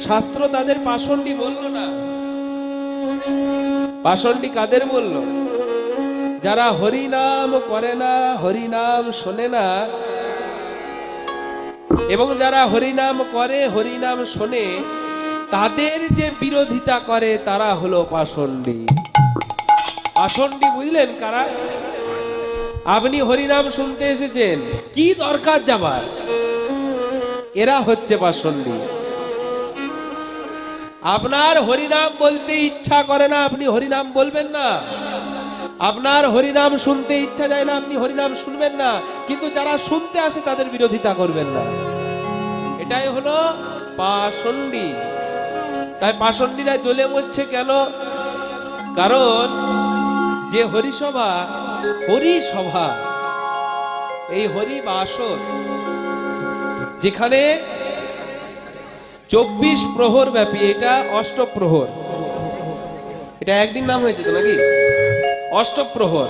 শাস্ত্র তাদের পাষণ্ডী বলল না। পাষণ্ডী কাদের বলল? যারা হরিনাম করে না, হরিনাম শোনে না, এবং যারা হরিনাম করে, হরিনাম শোনে, তাদের যে বিরোধিতা করে তারা হলো পাষণ্ডী। পাষণ্ডী বুঝলেন কারা? আপনি হরিনাম শুনতে এসেছেন, কি দরকার যাবার? এরা হচ্ছে পাষণ্ডী। আপনার হরিনাম বলতে ইচ্ছা করে না, আপনি হরিনাম বলবেন না। আপনার হরিনাম শুনতে ইচ্ছা যায় না, আপনি হরিনাম শুনবেন না। কিন্তু যারা শুনতে আসে তাদের বিরোধিতা করবেন না। এটাই হলো পাষণ্ডী। তাই পাষণ্ডীরা জ্বলে মরছে কেন? কারণ যে হরিসভা, হরিসভা, এই হরিবাসর, যেখানে 24 প্রহর ব্যাপী, এটা অষ্টপ্রহর, এটা একদিন নাম হয়েছে তো নাকি? অষ্টপ্রহর।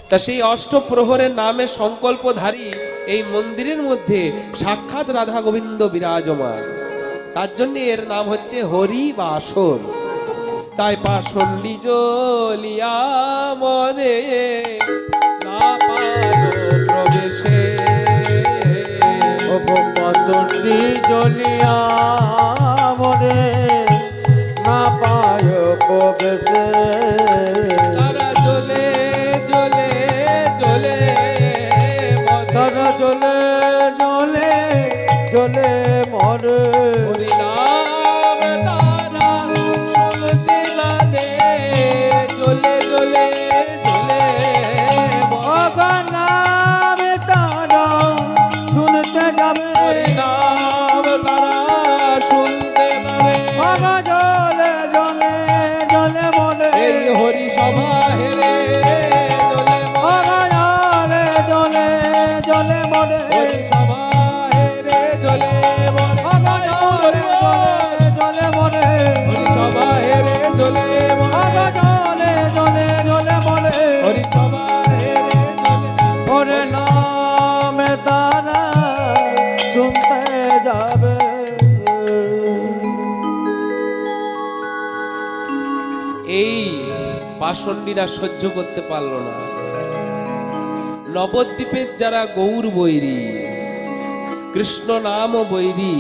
তা সেই অষ্টপ্রহরের নামে সংকল্পধারী এই মন্দিরের মধ্যে সাক্ষাৎ রাধা গোবিন্দ বিরাজমান, তার জন্য এর নাম হচ্ছে হরিবাসর। তাই পাষণ্ডী জ্বলিয়া মরে না পায় প্রবেশে, পাষণ্ডী জ্বলিয়া মরে না পায় প্রবেশে। তারা জ্বলে জ্বলে জ্বলে, তারা জ্বলে জ্বলে জ্বলে মরে। হরিনাম তারা শুনতে না দে, জ্বলে জ্বলে জ্বলে নামে তারা শুনতে যাবে, হরিনাম তারা শুনতে পারে। জ্বলে জ্বলে জ্বলে মরে। এই হরিসভা হেরে জ্বলে জ্বলে জ্বলে জ্বলে মরে। হরিসভা হেরে জ্বলে মরে। জ্বলে মরে। হরিসভা হেরে জ্বলে মরে। জ্বলে জ্বলে জ্বলে মরে। হরিসভা হেরে জ্বলে ওরে নামে তারা শুনতে যাবে। এই পাষণ্ডীরা সহ্য করতে পারল না। নবদ্বীপের যারা গৌর বৈরী, কৃষ্ণ নাম বৈরী,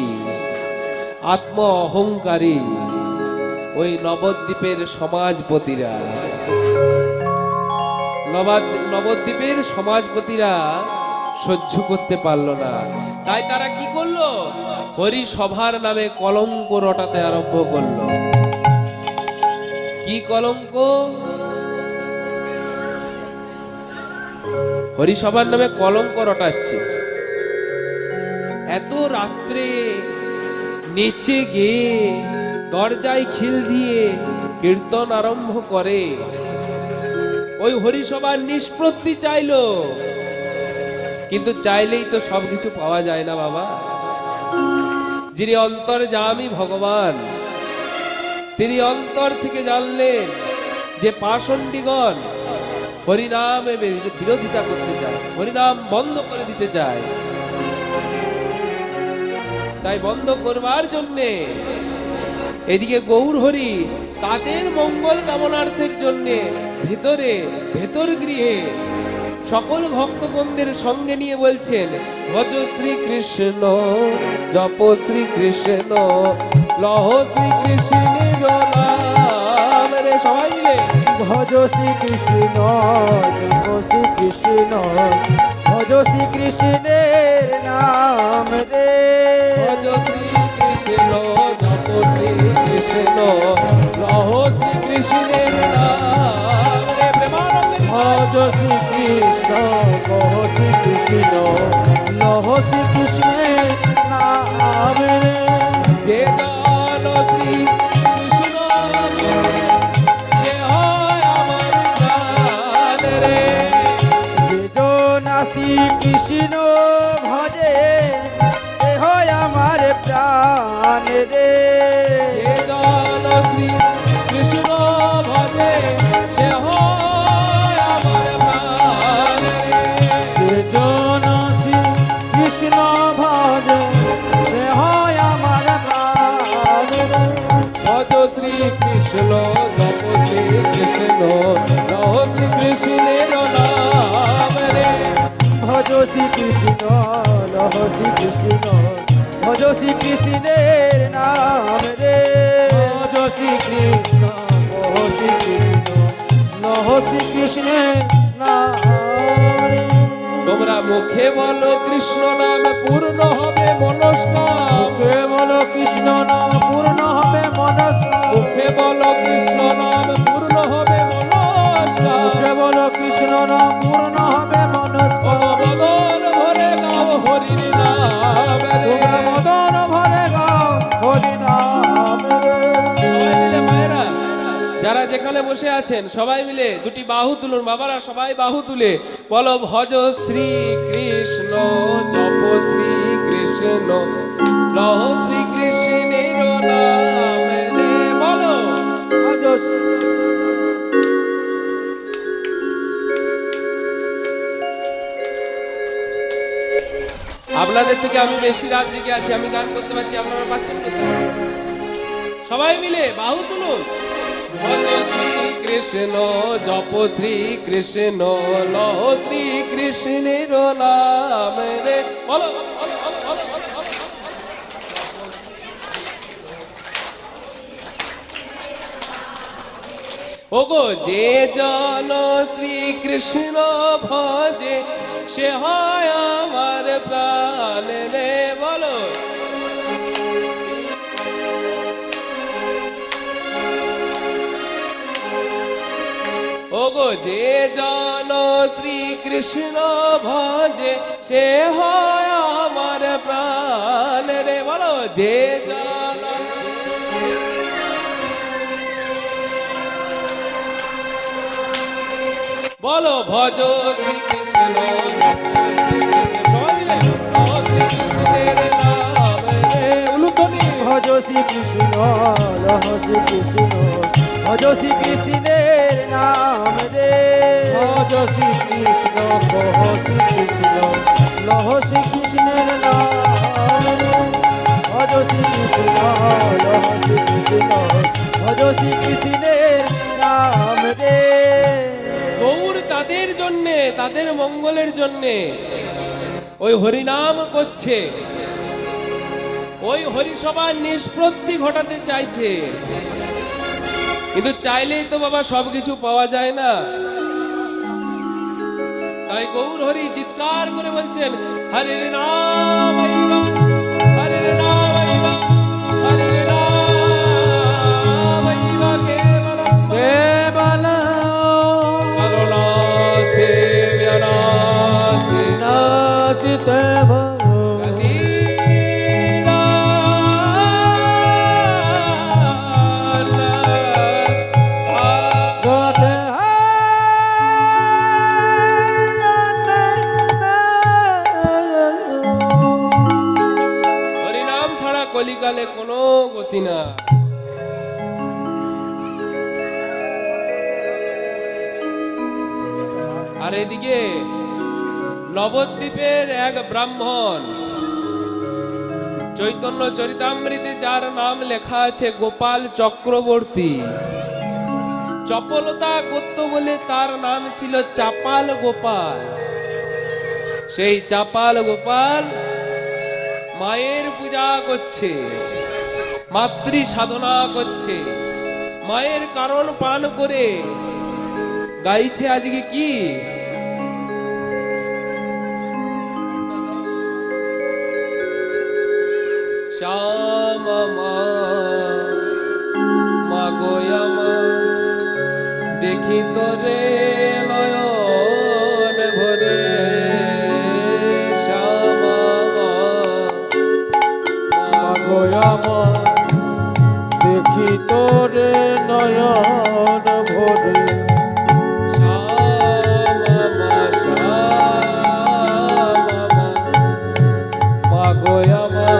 আত্ম অহংকারী, ওই নবদ্বীপের সমাজপতিরা, নবদ্বীপের সমাজপতিরা সহ্য করতে পারল না। তাই তারা কি করলো? হরিসভার নামে কলঙ্ক রটাতে আরম্ভ করলো। কি কলঙ্ক? হরিসভার নামে কলঙ্ক রটাচ্ছে। এত রাত্রে নেচে গিয়ে দরজায় খিল দিয়ে কীর্তন আরম্ভ করে। ওই হরিসভার নিষ্পত্তি চাইলো, কিন্তু চাইলেই তো সবকিছু পাওয়া যায় না বাবা। যিনি অন্তর্যামী ভগবান, তিনি অন্তর থেকে জানলেন যে পাষণ্ডীগণ হরিনামে বিরোধিতা করতে চায়, হরিনাম বন্ধ করে দিতে চায়। তাই বন্ধ করবার জন্যে এদিকে গৌর হরি তাদের মঙ্গল কামনার্থের জন্যে ভিতরে ভেতর গৃহে সকল ভক্তগণদের সঙ্গে নিয়ে বলছেন, ভজ শ্রীকৃষ্ণ, জপ শ্রীকৃষ্ণ, লহ শ্রীকৃষ্ণের নাম। রে সবাই মিলে ভজ শ্রীকৃষ্ণ, জপ শ্রীকৃষ্ণ, ভজ শ্রীকৃষ্ণের নাম রে। ভজ শ্রীকৃষ্ণ, জপ শ্রীকৃষ্ণ, লহ শ্রীকৃষ্ণের নাম। রে প্রেমানন্দে ভজ শ্রীকৃষ্ণ, কহ শ্রীকৃষ্ণ, লহ শ্রীকৃষ্ণের নাম রে। যে জন শ্রী কৃষ্ণ সে হয় আমার প্রাণ রে। যে জন শ্রীকৃষ্ণ ভজে সে হয় আমার প্রাণ রে। যে জন শ্রী কৃষ্ণ ভজে সে হয় আমার প্রাণ রে। যে জন শ্রীকৃষ্ণ ভজে সে হয় আমার প্রাণ রে। ভজ শ্রী কৃষ্ণ জপ শ্রী কৃষ্ণ লহ শ্রী কৃষ্ণের নাম রে ভজ শ্রীকৃষ্ণ লহ শ্রীকৃষ্ণ ভজ শ্রীকৃষ্ণের নাম রে ভজ শ্রীকৃষ্ণ লহ শ্রীকৃষ্ণ লহ শ্রীকৃষ্ণের নাম রে তোমরা মুখে বলো কৃষ্ণ নাম পূর্ণ হবে মনস্কাম মুখে বলো কৃষ্ণ নাম পূর্ণ হবে মনস্কাম মুখে বলো কৃষ্ণ নাম পূর্ণ হবে মনস্কাম মুখে বলো কৃষ্ণ নাম পূর্ণ হবে মনস্কাম মদন ভরে গাও হরির নাম রে তোমরা মদন ভরে গাও হরি নাম রে সবাই মিলে মায়েরা যারা যেখানে বসে আছেন সবাই মিলে দুটি বাহু তুলুন বাবারা সবাই বাহু তুলে বলো ভজ শ্রী কৃষ্ণ জপ শ্রী কৃষ্ণ লহ শ্রী কৃষ্ণের নাম রে বলো ভজ আপনাদের থেকে আমি বেশি রাত জেগে আছি আমি গান করতে পারছি আপনারা পাচ্ছেন করতে সবাই মিলে বাহু তুলুন ভজ শ্রী কৃষ্ণ জপ শ্রী কৃষ্ণ লহ শ্রী কৃষ্ণের নাম রে বলো বলো, বলো, বলো, বলো, বলো, বলো। ওগো যে জন শ্রীকৃষ্ণ ভজে সে হয় আমার প্রাণ রে বলো ওগো যে জন শ্রীকৃষ্ণ ভজে সে হয় আমার প্রাণ রে বলো যে জন বলো ভজ শ্রীকৃষ্ণ ভজ শ্রীকৃষ্ণ লহ শ্রীকৃষ্ণ ভজ শ্রীকৃষ্ণের নাম রে ভজ শ্রীকৃষ্ণ কহ শ্রীকৃষ্ণ লহ শ্রীকৃষ্ণের নাম রে ভজ শ্রীকৃষ্ণ লহ শ্রীকৃষ্ণ ভজ শ্রীকৃষ্ণের নাম রে গৌর তাদের জন্যে তাদের মঙ্গলের জন্যে ওই হরিনাম করছে ওই হরিসভার নিষ্পত্তি ঘটাতে চাইছে কিন্তু চাইলেই তো বাবা সবকিছু পাওয়া যায় না তাই গৌর হরি চিৎকার করে বলছেন হরে নাম আইবা, হরে নাম আইবা, হরে নাম আইবা কেবলম করুণাস্তে জ্ঞানাস্তে নাচিতে হরিনাম ছাড়া কলিকালে কোনো গতি না আর এদিকে নবদ্বীপের এক ব্রাহ্মণ চৈতন্য চরিতামৃতে যার নাম লেখা আছে গোপাল চক্রবর্তী চপলতা করত বলে তার নাম ছিল চাপাল গোপাল সেই চাপাল গোপাল মায়ের পূজা করছে মাতৃ সাধনা করছে মায়ের কারণ পান করে গাইছে আজকে কি শ্যামা মা মাগোয়ামা দেখি তোরে নয়ন ভরে শ্যামা মা দেখি তোরে নয়ন ভরে শ্যামা মা মাগোয়ামা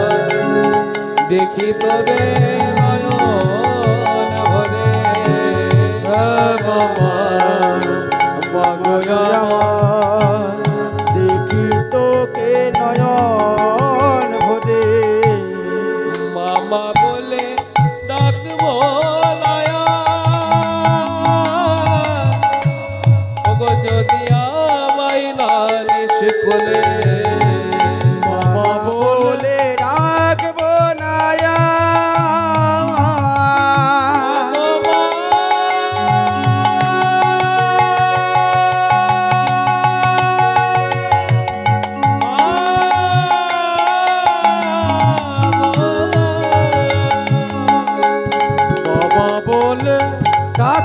দেখি তোরে নয়ন ভরে দেখি তোকে নয়ন ভরে মামা বলে ডাকবো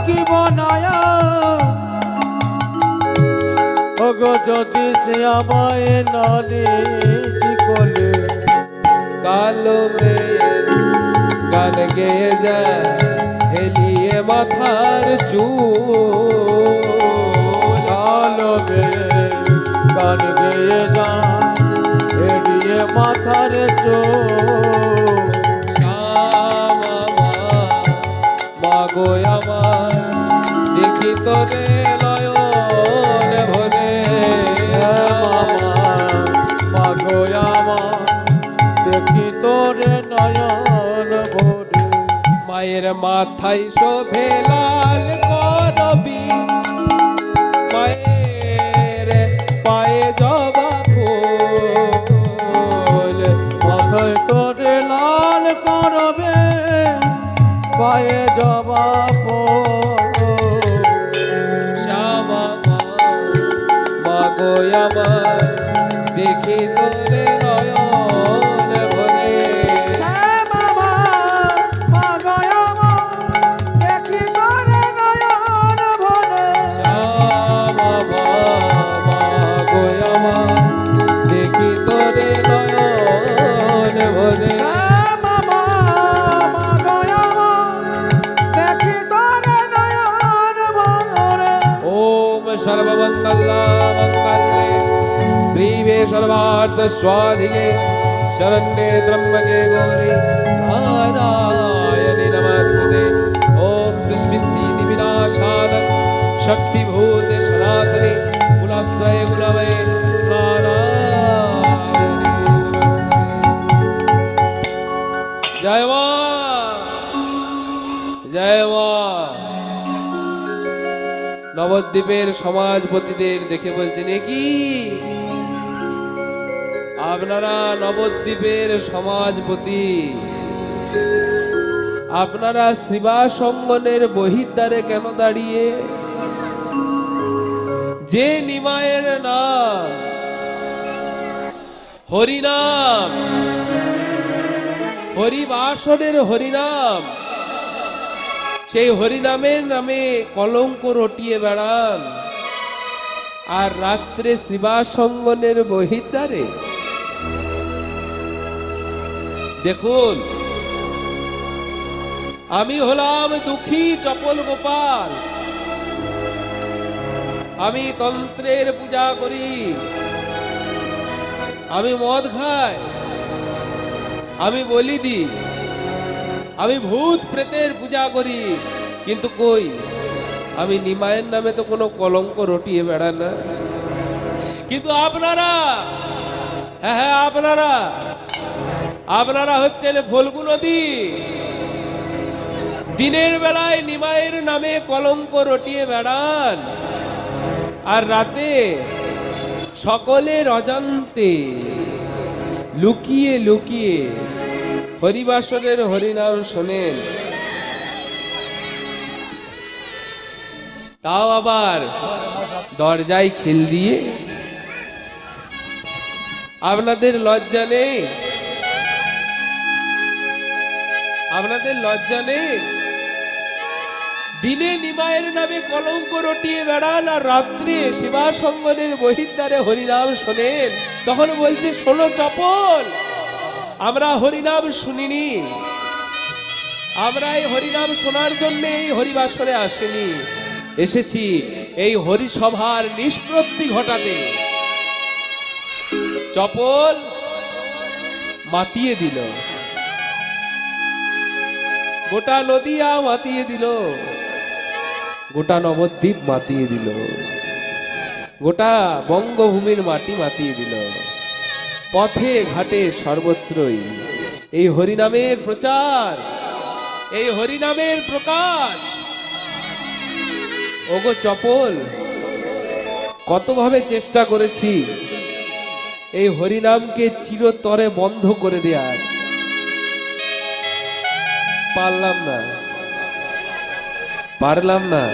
রাখিব নয়া ওগো যদি সে আমায় না নিজ কোলে কালো মেয়ের গান গেয়ে যায় হেলিয়ে মাথার চুল কালো মেয়ে গান গেয়ে যান এড়িয়ে মাথার চোখ শ্যামা মা গো আমার দেখি তোরে নয়ন ভরে মাগো আমার দেখি তোরে নয়ন ভরে মায়ের মাথায় শোভে লাল করবি মায়ের পায়ে জবা ফুল মাথায় তোরে লাল করবে পায়ে জবা শ্যামা মা গো আমার দেখি তোরে নয়ন ভরে দেখি তোরে নয়ন ভরে শ্যামা মা গো আমার দেখি তোরে নয়ন ভরে দেখি তোরে নয়ন ভরে ओम सर्वमंगला मंगल्ये श्रीवे सर्वार्थ स्वाधिके शरण्ये त्र्यंबके गौरी नारायणे नमस्ते ओम सृष्टि स्थिति विनाशान शक्तिभूते सनातने गुणस्य गुणमये नारायणे नमस्ते जय मां जय मां নবদ্বীপের সমাজপতিদের দেখে বলছেন এ কি আপনারা নবদ্বীপের সমাজপতি আপনারা শ্রীবাস অঙ্গনের বহির্দ্বারে কেন দাঁড়িয়ে যে নিমায়ের নাম হরিনাম হরিবাসনের হরিনাম সেই হরিনামের নামে কলঙ্ক রটিয়ে বেড়ান আর রাত্রে শ্রীবাস অঙ্গনের বহির্দ্বারে দেখুন আমি হলাম দুঃখী চপল গোপাল আমি তন্ত্রের পূজা করি আমি মদ খাই আমি বলি দিই আমি ভূত প্রেতের পূজা করি কিন্তু কই আমি নিমায়ের নামে তো কোনো কলঙ্ক রটিয়ে বেড়ান না কিন্তু আপনারা হ্যাঁ আপনারা হচ্ছেন ফল্গু নদী দিনের বেলায় নিমায়ের নামে কলঙ্ক রটিয়ে বেড়ান আর রাতে সকলের অজান্তে লুকিয়ে লুকিয়ে হরিবাসনের হরিনাম শোনেন তাও আবার দরজায় খিল দিয়ে আপনাদের লজ্জা নেই আপনাদের লজ্জা নেই দিনে নিমায়ের নামে কলঙ্ক রটিয়ে বেড়ান আর রাত্রে শিবাসঙ্গনের বহির্দ্বারে হরিনাম শোনেন তখন বলছে শোনো চপল আমরা হরিনাম শুনিনি আমরা এই হরিনাম শোনার জন্য এই হরিবাসরে আসেনি এসেছি এই হরিসভার নিষ্পত্তি ঘটাতে চপল মাতিয়ে দিল গোটা নদিয়া মাতিয়ে দিল গোটা নবদ্বীপ মাতিয়ে দিল গোটা বঙ্গভূমির মাটি মাতিয়ে দিল পথে ঘাটে সর্বত্রই এই হরিনামের প্রচার এই হরিনামের প্রকাশ ওগো চপল কতভাবে চেষ্টা করেছি এই হরিনামকে চিরতরে বন্ধ করে দেয়ার পারলাম না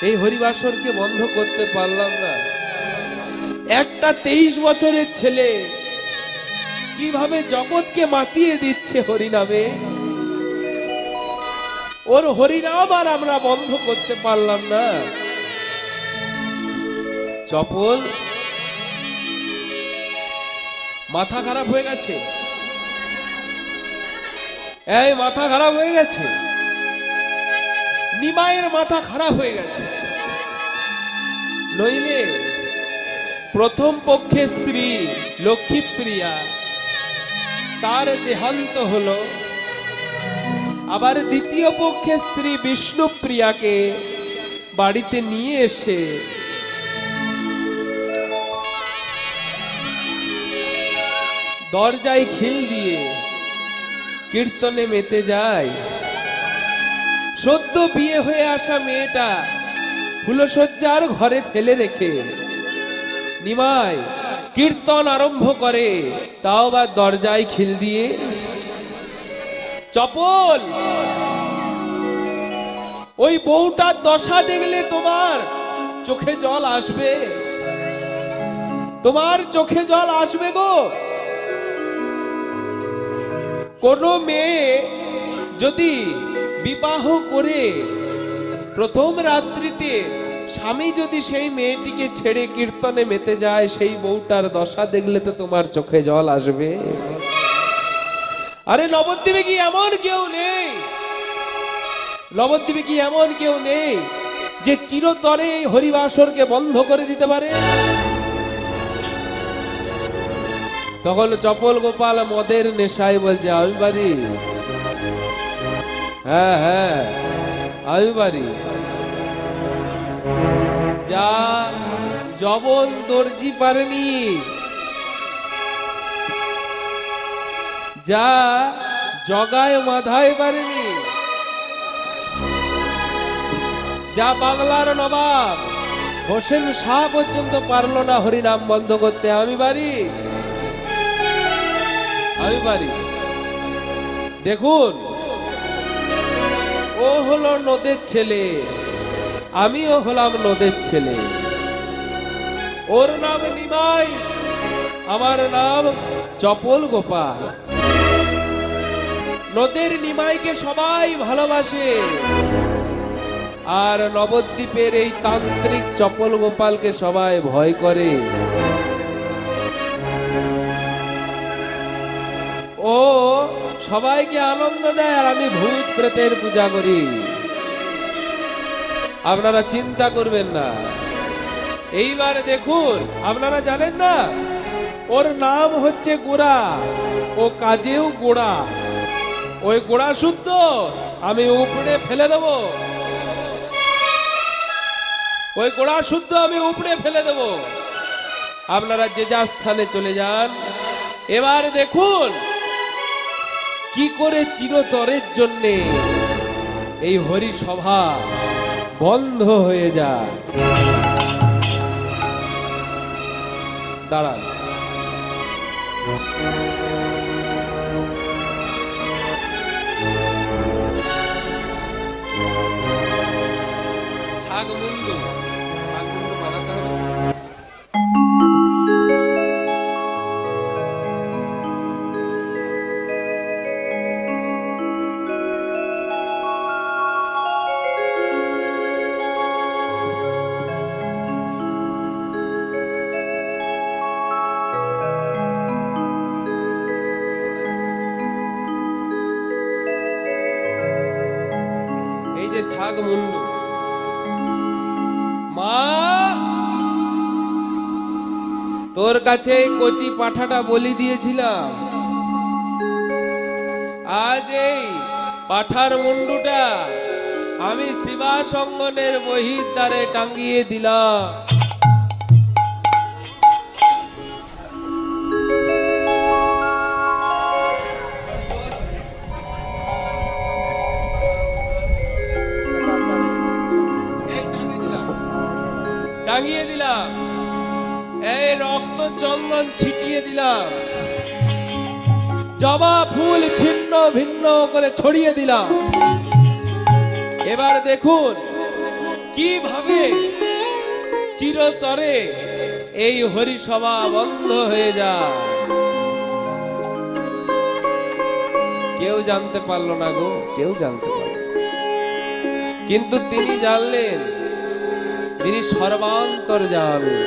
এই হরিবাসরকে বন্ধ করতে পারলাম না একটা 23 বছরের ছেলে কিভাবে জগৎকে মাতিয়ে দিচ্ছে হরিনামে ওর হরিনাম আর আমরা বন্ধ করতে পারলাম না। চপল মাথা খারাপ হয়ে গেছে, এই মাথা খারাপ হয়ে গেছে, নিমাইয়ের মাথা খারাপ হয়ে গেছে। নইলে প্রথম পক্ষে স্ত্রী লক্ষ্মীপ্রিয়া, তার দেহান্ত হলো, আবার দ্বিতীয় পক্ষে স্ত্রী বিষ্ণুপ্রিয়াকে বাড়িতে নিয়ে এসে দরজায় খিল দিয়ে কীর্তনে মেতে যায়। সদ্য বিয়ে হয়ে আসা মেয়েটা ফুলশয্যার ঘরে ফেলে রেখে নিমাই কীর্তন আরম্ভ করে, তাও বা দরজায় খিল দিয়ে। চপল, ওই বউটার দশা দেখলে তোমার চোখে জল আসবে, তোমার চোখে জল আসবে গো। কোন মেয়ে যদি বিবাহ করে প্রথম রাত্রিতে স্বামী যদি সেই মেয়েটিকে ছেড়ে কীর্তনে মেতে যায়, সেই বউটার দশা দেখলে তো তোমার চোখে জল আসবে। আরে নবদ্বীপে কি এমন কেউ নেই, নবদ্বীপে কি এমন কেউ নেই যে চিরতরে এই হরিবাসরকে বন্ধ করে দিতে পারে? তখন চপল গোপাল মদের নেশায় বলছে, আমি পারি, হ্যাঁ হ্যাঁ আমি পারি। যা জবন দর্জি পারেনি, যা জগায় মাধায় পারেনি, যা বাংলার নবাব হোসেন শাহ পর্যন্ত পারলো না হরিনাম বন্ধ করতে, আমি পারি, আমি পারি। দেখুন, ও হলো নদের ছেলে, আমিও হলাম নদের ছেলে। ওর নাম নিমাই, আমার নাম চপল গোপাল। নদের নিমাইকে সবাই ভালোবাসে, আর নবদ্বীপের এই তান্ত্রিক চপল গোপালকে সবাই ভয় করে। ও সবাইকে আনন্দ দেয়, আর আমি ভূত প্রেতের পূজা করি। আপনারা চিন্তা করবেন না। এইবার দেখুন, আপনারা জানেন না ওর নাম হচ্ছে গোড়া, ও কাজেও গোড়া। ওই গোড়া শুদ্ধ আমি উপড়ে ফেলে দেব, ওই গোড়া শুদ্ধ আমি উপড়ে ফেলে দেব। আপনারা যে যা স্থানে চলে যান। এবার দেখুন কি করে চিরতরের জন্যে এই হরি সভা বন্ধ হয়ে যায়। দাঁড়ান, ছাগ মুন্ডু বানাতে হবে। এই যে ছাগ মুন্ডু, মা তোর কাছে কচি পাঠাটা বলি দিয়েছিলাম, আজ এই পাঠার মুন্ডুটা আমি শিবাসঙ্গনের বহির দ্বারে টাঙ্গিয়ে দিলাম। টাঙিয়ে দিলাম, এই রক্ত চন্দন ছিটিয়ে দিলাম, জবা ফুল ছিন্ন ভিন্ন করে ছড়িয়ে দিলাম। এবার দেখুন কিভাবে চিরতরে এই হরিসভা বন্ধ হয়ে যায়। কেউ জানতে পারলো না গো, কেউ জানতে পারলো না। কিন্তু তিনি জানলেন তিনি সর্বান্তর্যামী।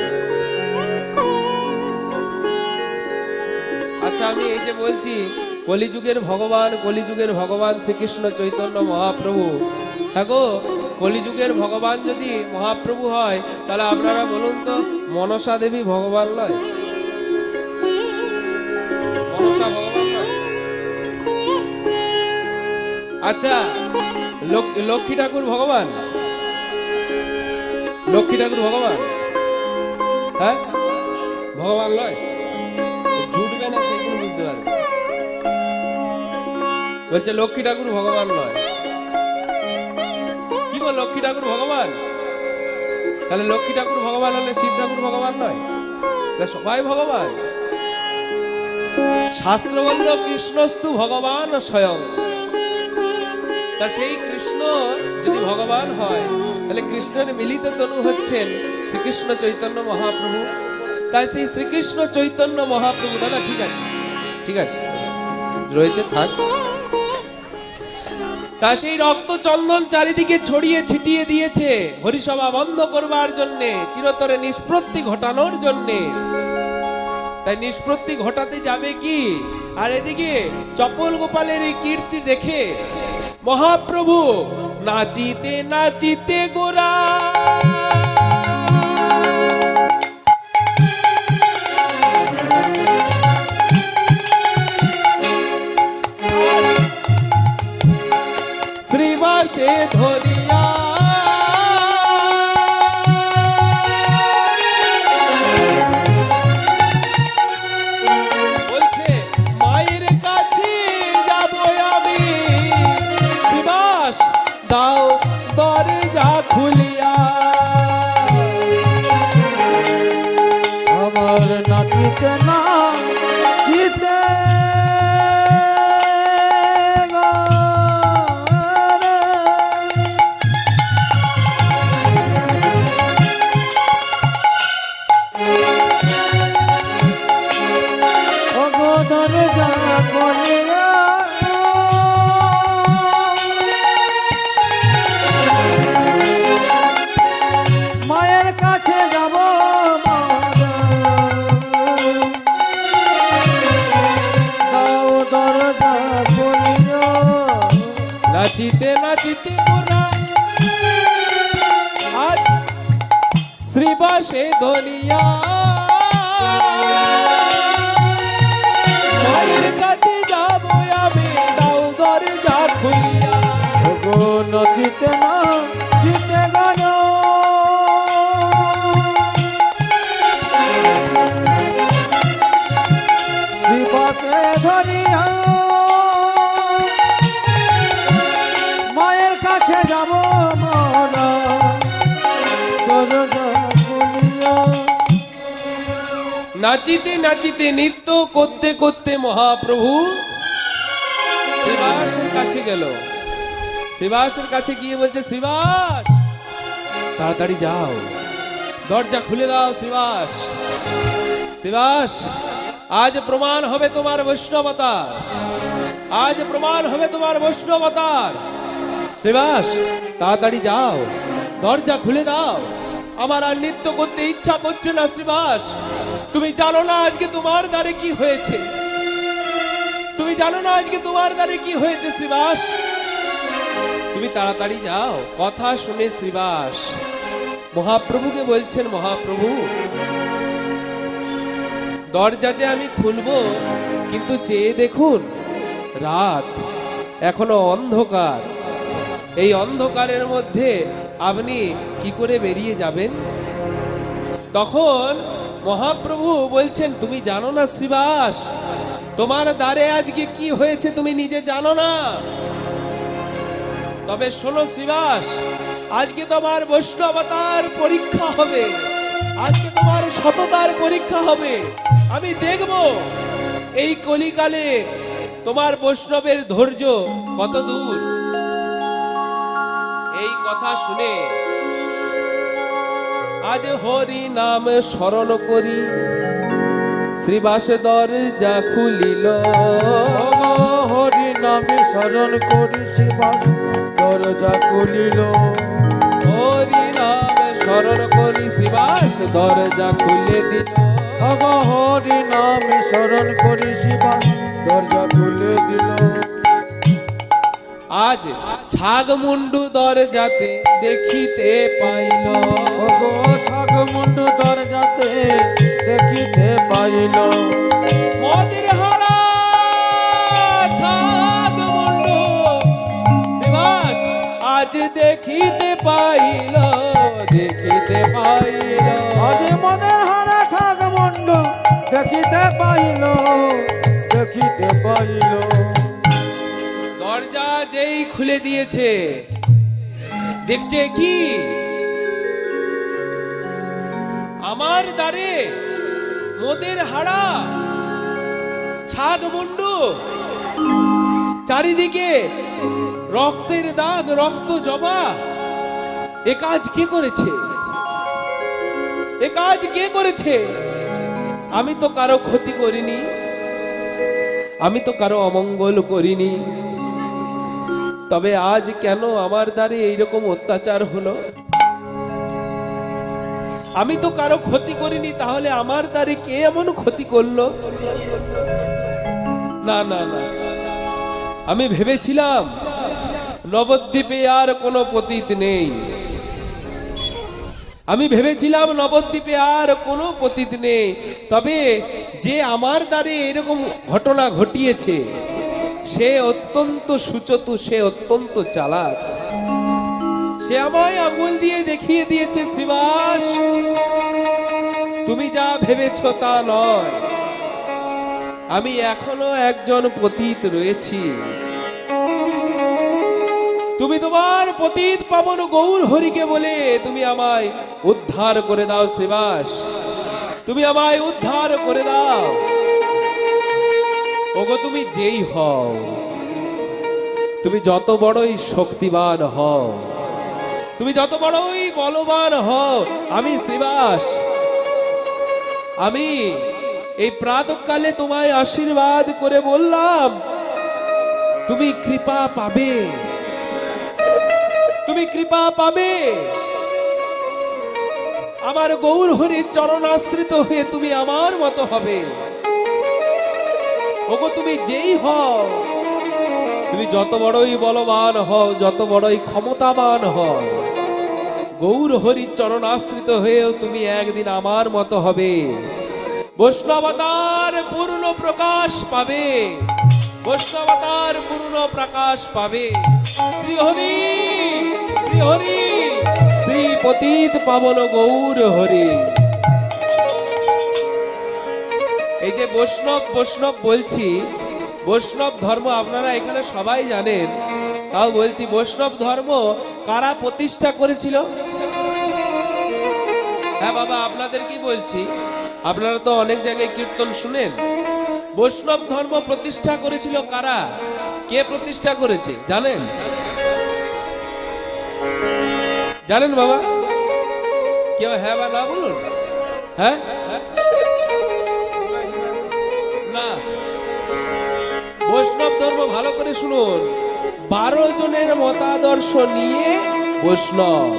আচ্ছা, আমি এই যে বলছি কলিযুগের ভগবান শ্রীকৃষ্ণ চৈতন্য মহাপ্রভু, হ্যাঁ গো, কলিযুগের ভগবান যদি মহাপ্রভু হয় তাহলে আপনারা বলুন তো মনসা দেবী ভগবান নয়? মনসা ভগবান নয়? আচ্ছা, লক্ষ্মী ঠাকুর ভগবান? লক্ষ্মী ঠাকুর ভগবান? হ্যাঁ, ভগবান নয়? জুটবে না সেই দিন বুঝতে পারবে। বলছে লক্ষ্মী ঠাকুর ভগবান নয়। কি বল, লক্ষ্মী ঠাকুর ভগবান? তাহলে লক্ষ্মী ঠাকুর ভগবান হলে শিব ঠাকুর ভগবান নয়? সবাই ভগবান। শাস্ত্র বলল কৃষ্ণস্তু ভগবান স্বয়ং। তা সেই কৃষ্ণ যদি ভগবান হয় তাহলে কৃষ্ণের মিলিত তনু হচ্ছেন শ্রীকৃষ্ণ চৈতন্য মহাপ্রভু। তাই সেই শ্রীকৃষ্ণ চৈতন্য মহাপ্রভু, দাদা ঠিক আছে, ঠিক আছে, রয়েছে থাক। তা সেই রক্ত চন্দন চারিদিকে ছড়িয়ে ছিটিয়ে দিয়েছে হরিসভা বন্ধ করবার জন্যে, চিরতরে নিষ্পত্তি ঘটানোর জন্যে। তাই নিষ্পত্তি ঘটাতে যাবে কি? আর এদিকে চপল গোপালের এই কীর্তি দেখে মহাপ্রভু নাচিতে নাচিতে গোরা শ্রীবাসে ধরিয়া বলছে মায়ের কাছে যাব আমি, শ্রীবাস দাও দরজা খুলিয়া। আমার নাচিতে না জিতে মায়ের কাছে যাব, দরজা খুলিও। নাচিতে নাচিতে গোরা আজ শ্রীবাসে ধরিয়া মায়ের কাছে যাব আমি, দাও দরজা খুলিয়া। ওগো নাচিতে না জিতে গেল, শ্রীবাসে ধরিয়া মায়ের কাছে যাব মোরা, দরজা খুলিয়া। নাচিতে নাচিতে নৃত্য করতে করতে মহাপ্রভু শ্রীবাসের কাছে গেল। শ্রীবাসের কাছে গিয়ে বলছে, শ্রীবাস তাড়াতাড়ি যাও, দরজা খুলে দাও। শ্রীবাস, শ্রীবাস, আজ প্রমাণ হবে তোমার বৈষ্ণবতার, আজ প্রমাণ হবে তোমার বৈষ্ণবতার। শ্রীবাস তাড়াতাড়ি যাও, দরজা খুলে দাও, আমার আর নৃত্য করতে ইচ্ছা করছে না। শ্রীবাস, তুমি জানো না আজকে তোমার দ্বারে কি হয়েছে, তুমি জানো না আজকে তোমার দ্বারে কি হয়েছে। শ্রীবাস তুমি তাড়াতাড়ি যাও। কথা শুনে শ্রীবাস মহাপ্রভুকে বলছেন, মহাপ্রভু দরজা যে আমি খুলবো, কিন্তু চেয়ে দেখুন রাত, এখনো অন্ধকার। এই অন্ধকারের মধ্যে আপনি কি করে বেরিয়ে যাবেন? তখন মহাপ্রভু বলছেন, তুমি জানো না শ্রীবাস, তোমার দ্বারে আজকে কি হয়েছে তুমি নিজে জানো না। তবে শোনো শ্রীবাস, আজকে তোমার বৈষ্ণবতার পরীক্ষা হবে, আজকে তোমার সততার পরীক্ষা হবে। আমি দেখব এই কলিকালে তোমার বৈষ্ণবের ধৈর্য কত দূর। এই কথা শুনে আজ হরি নাম স্মরণ করি শ্রীবাস দরজা খুলিল। হরি নামে স্মরণ করি শিবাস দরজা খুলিল হরি নামে স্মরণ করি শিবাস দরজা খুলে দিল। অগ হরি নামে স্মরণ করি শিবাস দরজা খুলে দিল আজ ছাগমুন্ডু দরজাতে দেখিতে পাইল। অগ ছাগমুন্ডু দরজাতে দেখিতে পাইল মদের হাড়া ছাগমুন্ডু শিবাস আজ দেখিতে পাইল, দেখিতে পাইল। আজ মদের হারা ছাগমুন্ডু দেখিতে পাইল দেখিতে পাইল দরজা যেই খুলে দিয়েছে দেখছে কি আমার দ্বারে মদের হাড়া ছাগমুন্ডু, চারিদিকে রক্তের দাগ, রক্ত জবা। এ কাজ কে করেছে? এ কাজ কে করেছে? আমি তো কারো ক্ষতি করিনি, আমি তো কারো অমঙ্গল করিনি, তবে আজ কেন আমার দ্বারে এইরকম অত্যাচার হলো? আমি তো কারো ক্ষতি করিনি, তাহলে আমার দ্বারে কে এমন ক্ষতি করলো? না না না, আমি ভেবেছিলাম নবদ্বীপে আর কোনো পতিত নেই, আমি ভেবেছিলাম নবদ্বীপে আর কোনো পতিত নেই, তবে যে আমার দ্বারে এরকম ঘটনা ঘটিয়েছে সে অত্যন্ত সুচতু, সে অত্যন্ত চালাক। সে আমায় আঙুল দিয়ে দেখিয়ে দিয়েছে, শ্রীবাস তুমি যা ভেবেছ তা নয়, আমি এখনো একজন পতিত রয়েছি। তুমি তোমার পতিত পাবন গৌর হরিকে বলে তুমি আমায় উদ্ধার করে দাও শ্রীবাস, তুমি আমায় উদ্ধার করে দাও। ওগো তুমি যেই হও, তুমি যত বড়ই শক্তিবান হও, তুমি যত বড়ই বলবান হও, আমি শ্রীবাস, আমি এই প্রাতঃকালে তোমায় আশীর্বাদ করে বললাম তুমি কৃপা পাবে, তুমি কৃপা পাবে। আমার গৌর হরির চরণ আশ্রিত হয়ে তুমি আমার মতো হবে। ওগো তুমি যেই হও, তুমি যত বড়ই বলবান হও, যত বড়ই ক্ষমতাবান হও, গৌর হরির চরণ আশ্রিত হয়েও তুমি একদিন আমার মতো হবে। বৈষ্ণবতার পূর্ণ প্রকাশ পাবে, বৈষ্ণবতার পূর্ণ প্রকাশ পাবে। শ্রী হরি, শ্রী হরি, শ্রী পতিত পাবন গৌর হরি। এই যে বৈষ্ণব বৈষ্ণব বলছি, বৈষ্ণব ধর্ম আপনারা এখানে সবাই জানেন, তাও বলছি বৈষ্ণব ধর্ম কারা প্রতিষ্ঠা করেছিল? হ্যাঁ বাবা, আপনাদের কি বলছি, আপনারা তো অনেক জায়গায় কীর্তন শুনেন। বৈষ্ণব ধর্ম প্রতিষ্ঠা করেছিল কারা? কে প্রতিষ্ঠা করেছে জানেন? জানেন বাবা? কেউ হ্যাঁ বা না বলুন। হ্যাঁ না, বৈষ্ণব ধর্ম ভালো করে শুনুন, 12 জনের মতাদর্শ নিয়ে বৈষ্ণব।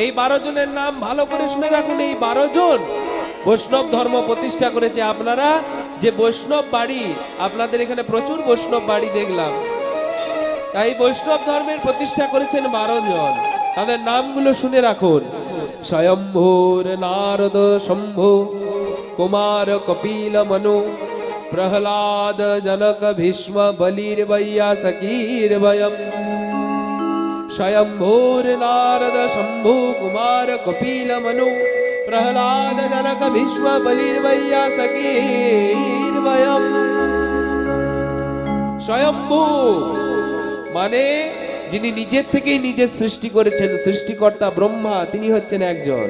এই 12 জনের নাম ভালো করে শুনে রাখুন। এই 12 জন বৈষ্ণব ধর্ম প্রতিষ্ঠা করেছে। আপনারা যে বৈষ্ণব বাড়ি, আপনাদের এখানে প্রচুর বৈষ্ণব বাড়ি দেখলাম, তাই বৈষ্ণব ধর্মের প্রতিষ্ঠা করেছেন 12 জন। তাদের নামগুলো শুনে রাখুন। স্বয়ম্ভূর নারদ শম্ভু কুমার কপিল মনু প্রহ্লাদ জনক ভীষ্ম বলির বৈয়া সকির বয়ম। স্বয়ম্ভূর নারদ শম্ভু কুমার কপিল মনু প্রহ্লাদ জনক ভীষ্ম বলির বৈয়া সকির বয়ম। স্বয়ম্ভু মানে যিনি নিজের থেকেই নিজের সৃষ্টি করেছেন, সৃষ্টিকর্তা ব্রহ্মা, তিনি হচ্ছেন একজন।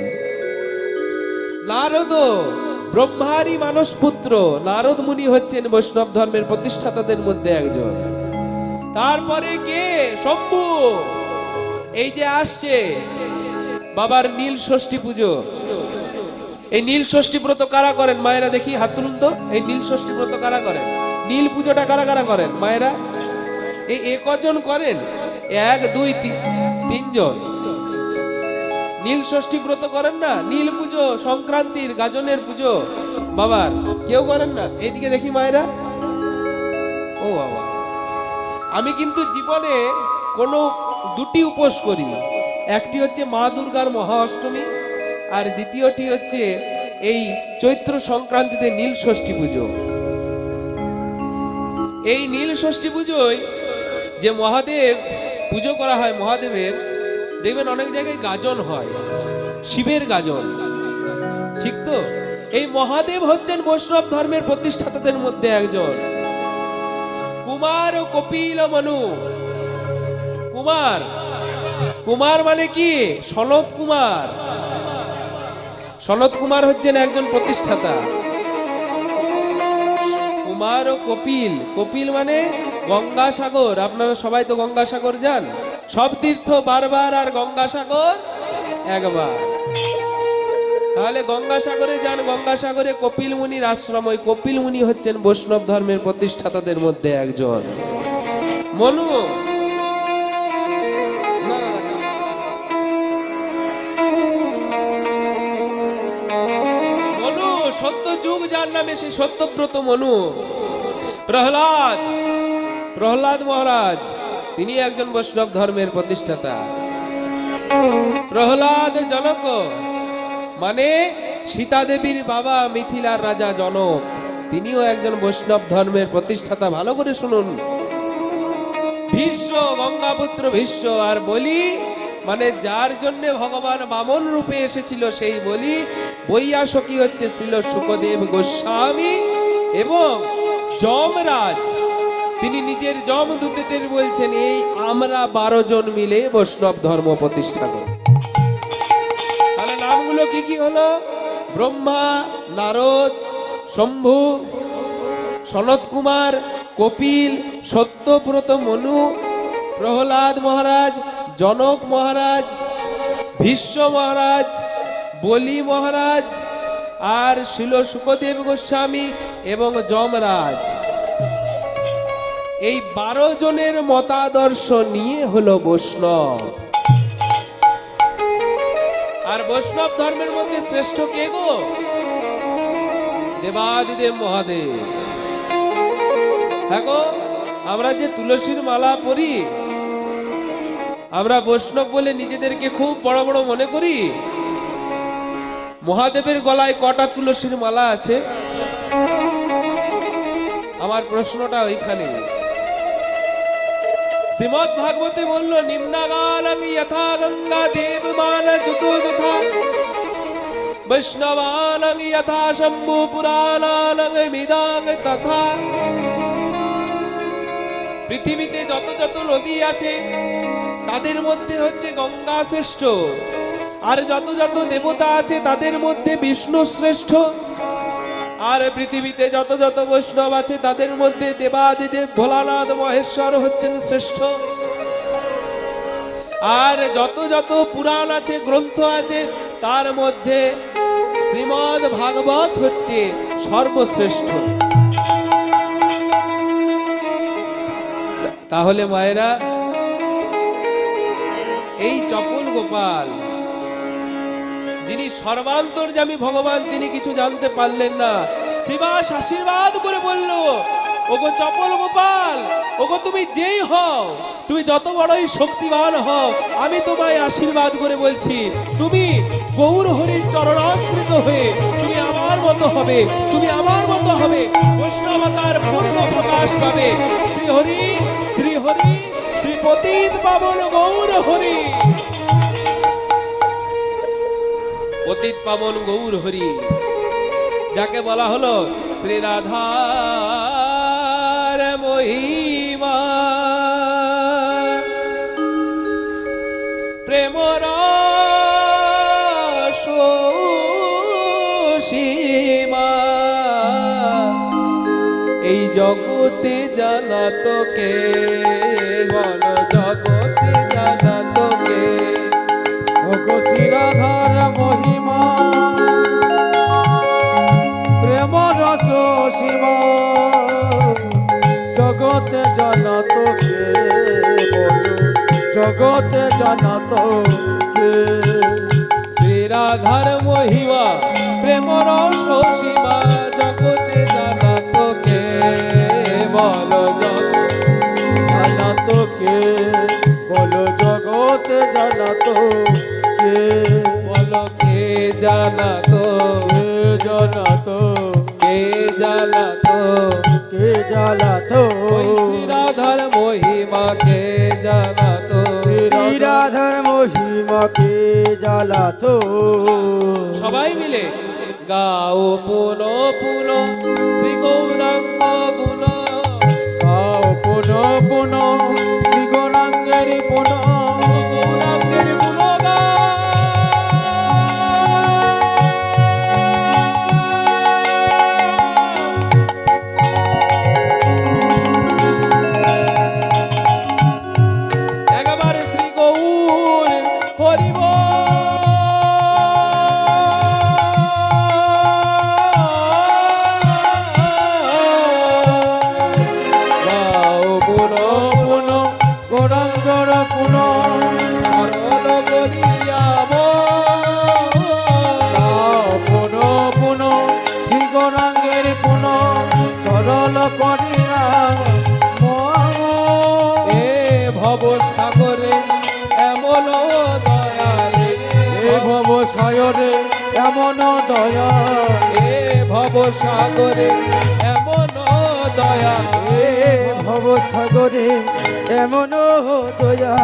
নারদ ব্রহ্মারই মানস পুত্র, নারদ মুনি হচ্ছেন বৈষ্ণব ধর্মের প্রতিষ্ঠাতাদের মধ্যে একজন। তারপরে কে? শম্ভু। এই যে আসছে বাবার নীল ষষ্ঠী পুজো, এই নীল ষষ্ঠী ব্রত কারা করেন? মায়েরা দেখি হাত তুলুন তো। এই নীল ষষ্ঠী ব্রত কারা করেন? নীল পুজোটা কারা কারা করেন মায়েরা? এই কজন করেন? 1 2 3 জন। নীল ষষ্ঠী ব্রত করেন না? নীল পুজো, সংক্রান্তির গাজনের পুজো বাবার কেউ করেন না? এইদিকে দেখি মায়েরা। ও বাবা, আমি কিন্তু জীবনে কোনো দুটি উপোস করি। একটি হচ্ছে মা দুর্গার মহা অষ্টমী, আর দ্বিতীয়টি হচ্ছে এই চৈত্র সংক্রান্তিতে নীল ষষ্ঠী পুজো। এই নীল ষষ্ঠী পুজোয় যে মহাদেব পুজো করা হয়, মহাদেবের দেখবেন অনেক জায়গায় গাজন হয়, শিবের গাজন, ঠিক তো? এই মহাদেব হচ্ছেন বৈষ্ণব ধর্মের প্রতিষ্ঠাতাদের মধ্যে একজন। কুমার ও কপিল মনু। কুমার, কুমার মানে কি? সনত কুমার। সনত কুমার হচ্ছেন একজন প্রতিষ্ঠাতা। কুমার ও কপিল, কপিল মানে গঙ্গাসাগর। আপনারা সবাই তো গঙ্গাসাগর যান, সব তীর্থ বারবার আর গঙ্গাসাগর একবার। তাহলে গঙ্গাসাগরে যান, গঙ্গাসাগরে কপিল মুনির আশ্রম। ওই কপিল মুনি হচ্ছেন বৈষ্ণব ধর্মের প্রতিষ্ঠাতাদের মধ্যে একজন। মনু মনু সত্য যুগ যার নামে, সেই সত্যব্রত মনু। প্রহ্লাদ, প্রহ্লাদ মহারাজ, তিনি একজন বৈষ্ণব ধর্মের প্রতিষ্ঠাতা। প্রহ্লাদ জনক মানে সীতা দেবীর বাবা, মিথিলার রাজা জনক, তিনিও একজন বৈষ্ণব ধর্মের প্রতিষ্ঠাতা। ভালো করে শুনুন। ভীষ্ম, গঙ্গাপুত্র ভীষ্ম। আর বলি মানে যার জন্য ভগবান বামন রূপে এসেছিল সেই বলি। বৈয়াসকি হচ্ছে ছিল শুকদেব গোস্বামী। এবং যমরাজ তিনি নিজের যমদূতদের বলছেন এই আমরা 12 জন মিলে বৈষ্ণব ধর্ম প্রতিষ্ঠা করি। তাহলে নামগুলো কি কি হলো? ব্রহ্মা, নারদ, শম্ভু, সনত কুমার, কপিল, সত্যব্রত মনু, প্রহ্লাদ মহারাজ, জনক মহারাজ, ভীষ্ম মহারাজ, বলি মহারাজ, আর ছিল শুকদেব গোস্বামী এবং যমরাজ। এই 12 জনের মতাদর্শ নিয়ে হলো বৈষ্ণব। আর বৈষ্ণব ধর্মের মধ্যে শ্রেষ্ঠ কে গো? দেবাদিদেব মহাদেব। হ্যাঁ গো, আমরা যে তুলসীর মালা পরি, আমরা বৈষ্ণব বলে নিজেদেরকে খুব বড় বড় মনে করি। মহাদেবের গলায় কটা তুলসীর মালা আছে? আমার প্রশ্নটা ওইখানে। শ্রীমদ ভাগবতে বলল নিম্নাগানং যথা গঙ্গা দেবমান যুতো যথা বৈষ্ণবানং যথা শম্ভু পুরাণানং মিদাং তথা। পৃথিবীতে যত যত নদী আছে তাদের মধ্যে হচ্ছে গঙ্গা শ্রেষ্ঠ, আর যত যত দেবতা আছে তাদের মধ্যে বিষ্ণু শ্রেষ্ঠ, আর পৃথিবীতে যত যত বৈষ্ণব আছে তাদের মধ্যে দেবাদিদেব ভোলানাথ মহেশ্বর হচ্ছেন শ্রেষ্ঠ। আর যত যত পুরাণ আছে, গ্রন্থ আছে, তার মধ্যে শ্রীমদ ভাগবত হচ্ছে সর্বশ্রেষ্ঠ। তাহলে মায়েরা, এই চপল গোপাল যিনি সর্বান্তর্যামী ভগবান, তিনি কিছু জানতে পারলেন না। শিবাস আশীর্বাদ করে বলল, ওগো চপল গোপাল, ওগো তুমি যেই হও, তুমি যত বড়ই শক্তিমান হও, আমি তোমায় আশীর্বাদ করে বলছি, তুমি গৌর হরির চরণাশ্রিত হয়ে তুমি আমার মতো হবে, তুমি আমার মতো হবে, বৈষ্ণবতার পূর্ণ প্রকাশ পাবে। শ্রী হরি, শ্রী হরি, শ্রী পতিত পাবন গৌর হরি। পতিত পাবন গৌর হরি, যাকে বলা হলো শ্রী রাধার মহিমা, প্রেম রস সীমা। এই জগতে জানা তোকে, বল জগতে জানা তোকে। ওগো শ্রী রাধার মহিমা, প্রেম রস সীমা। জগতে জানাতো কে শ্রী রাধার মহিমা প্রেম রস সীমা জগতে জানাতো কে বলো জগৎ জানাতো কে বলো জগতে জানাতো কে বলো কে জানাতো কে জানাতো কে জানাতো কে জ্বালাতো ওই শ্রী রাধার মহিমা কে জানাতো শ্রী রাধার মহিমা কে জ্বালাতো সবাই মিলে গাও পুনো পুনো শ্রী গৌরাঙ্গ গুণ গাও পুন পুন শ্রী গৌরাঙ্গের পুন গৌরাঙ্গের গুণ একবার শ্রী গৌর হরিব গাও পুনো পুন গৌরাঙ্গর পুন হরণ করিয়াব গাও পুন পুন শ্রী গৌরাঙ্গের পুন সরল করিয়া এ ভব সাগরে এমন দয়ালে এ ভব সায়রে এমন দয়া এ ভব সাগরে এমন দয়া এ ভব সাগরে এমন দয়া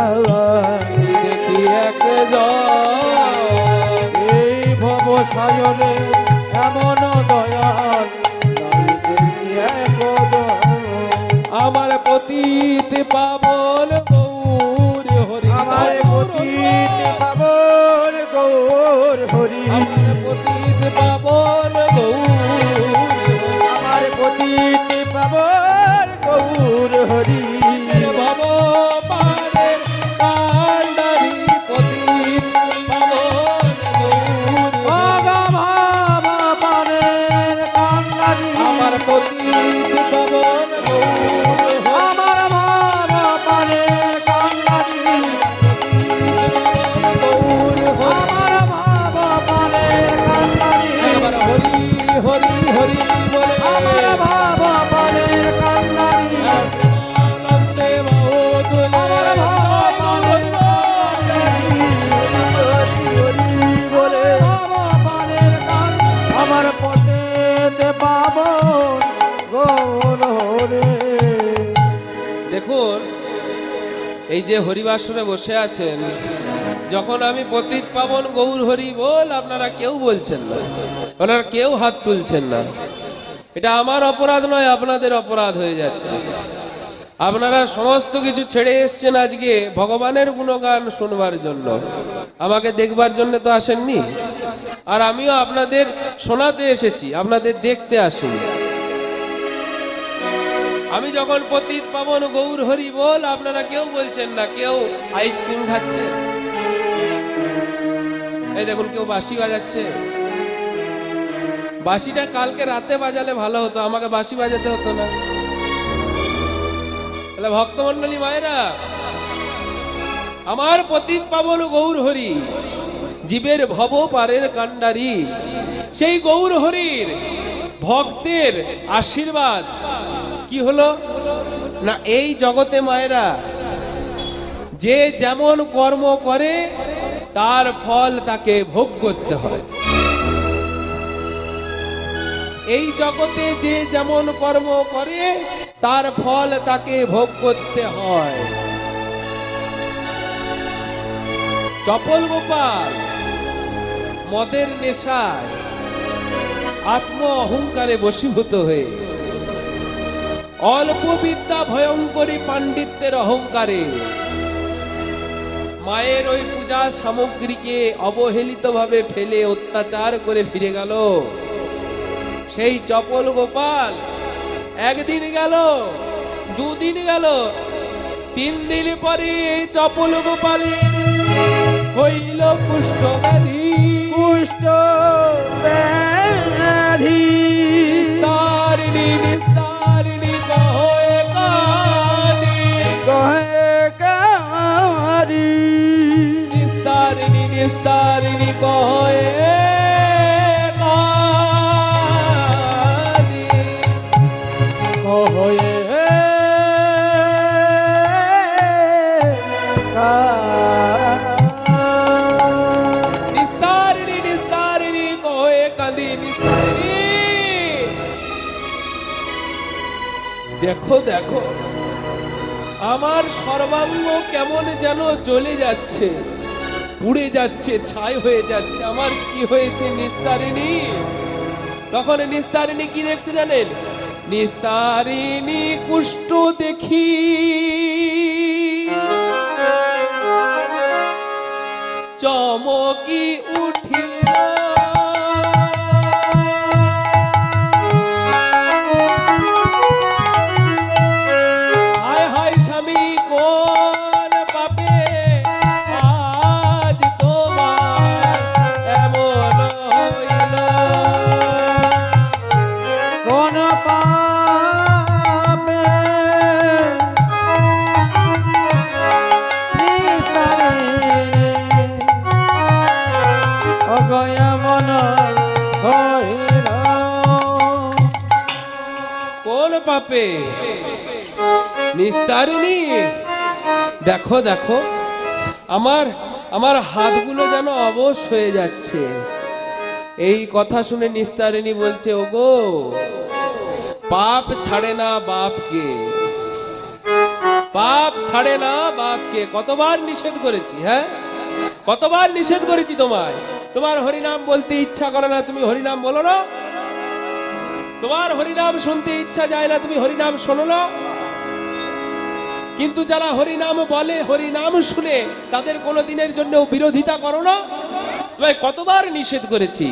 দেখি এক এই ভব সায়রে এমন দয়া আমার পতিত পাবন গৌর হরি আমার পতিত পাবন গৌর হরি আমার পতিত পাবন গৌর আমার পতিত পাবন গৌর হরি ভব পারে কান্ডারি পতিত পাবন গৌর বাবা পানের কান্নারি আমার পতিত পাবন গৌর আমার বাবা পানের কান্নারি গৌর আমার বাবা পানের কান্নারি একবার হরি হরি হরি বলে আমার বাবা পানের কান্নারি আনন্দে বাহুদুলে আমার বাবা পানের কান্নারি বলে বাবা পানের কান আমার পটেতে পাবন গৌর হরে দেখুন এই যে হরিবাসনে বসে আছেন যখন আমি পতিত পাবন গৌর হরি বল আপনারা কেউ বলছেন না আপনারা কেউ হাত তুলছেন না এটা আমার অপরাধ নয় আপনাদের অপরাধ হয়ে যাচ্ছে আপনারা সমস্ত কিছু ছেড়ে এসছেন আজকে ভগবানের গুণগান শুনবার জন্য আমাকে দেখবার জন্য তো আসেননি আর আমিও আপনাদের শোনাতে এসেছি আপনাদের দেখতে আসিনি আমি যখন পতিত পাবন গৌর হরি বল আপনারা কেউ বলছেন না কেউ আইসক্রিম খাচ্ছে এই দেখুন কেউ বাঁশি বাজাচ্ছে বাঁশিটা কালকে রাতে বাজালে ভালো হতো আমাকে বাঁশি বাজাতে হতো না তাহলে ভক্তমন্ডলী মায়েরা আমার পতিত পাবন গৌর হরি জীবের ভব পারের কান্ডারি সেই গৌর হরির ভক্তের আশীর্বাদ কি হলো না এই জগতে মায়েরা যে যেমন কর্ম করে তার ফল তাকে ভোগ করতে হয় এই জগতে যে যেমন কর্ম করে তার ফল তাকে ভোগ করতে হয় চপল গোপাল মদের নেশায় আত্ম অহংকারে বশীভূত হয়ে অল্প বিদ্যা ভয়ঙ্করী পাণ্ডিত্যের অহংকারে মায়ের ওই পূজা সামগ্রীকে অবহেলিতভাবে ফেলে অত্যাচার করে ফিরে গেল সেই চপল গোপাল একদিন গেল দুদিন গেল 3 দিন পরে এই চপল গোপালের হইল কুষ্ঠ ব্যাধি কুষ্ঠ ব্যাধি নিস্তারিণী নিস্তারিণী কহে কাঁদি কহে কারি দেখো দেখো, আমার সর্বাঙ্গ কেমন যেন জ্বলে যাচ্ছে, পুড়ে যাচ্ছে, ছাই হয়ে যাচ্ছে। আমার কি হয়েছে নিস্তারিণী? তখন নিস্তারিণী কি দেখছে জানেন? নিস্তারিণী কুষ্ঠ দেখি চমকি উঠিল, হায় হায় স্বামী কোন পাপে আজ তোমার এমন হইল। কোন পাপে অগয়া মন হইল। কোন পাপে? নিস্তারিণী দেখো দেখো, আমার আমার হাতগুলো যেন অবশ হয়ে যাচ্ছে। এই কথা শুনে নিস্তারিণী বলছে, ওগো, পাপ ছাড়ে না বাপকে, পাপ ছাড়ে না বাপকে। কতবার নিষেধ করেছি, হ্যাঁ, কতবার নিষেধ করেছি তোমায়। তোমার হরিনাম বলতে ইচ্ছা করে না, তুমি হরিনাম বলো না। তোমার হরিনাম শুনতে ইচ্ছা যায় না, তুমি হরিনাম শোনো না। কিন্তু যারা হরিনাম বলে, হরিনাম শুনে, তাদের কোনো দিনের জন্য বিরোধিতা করো না। তোমায় কতবার নিষেধ করেছি।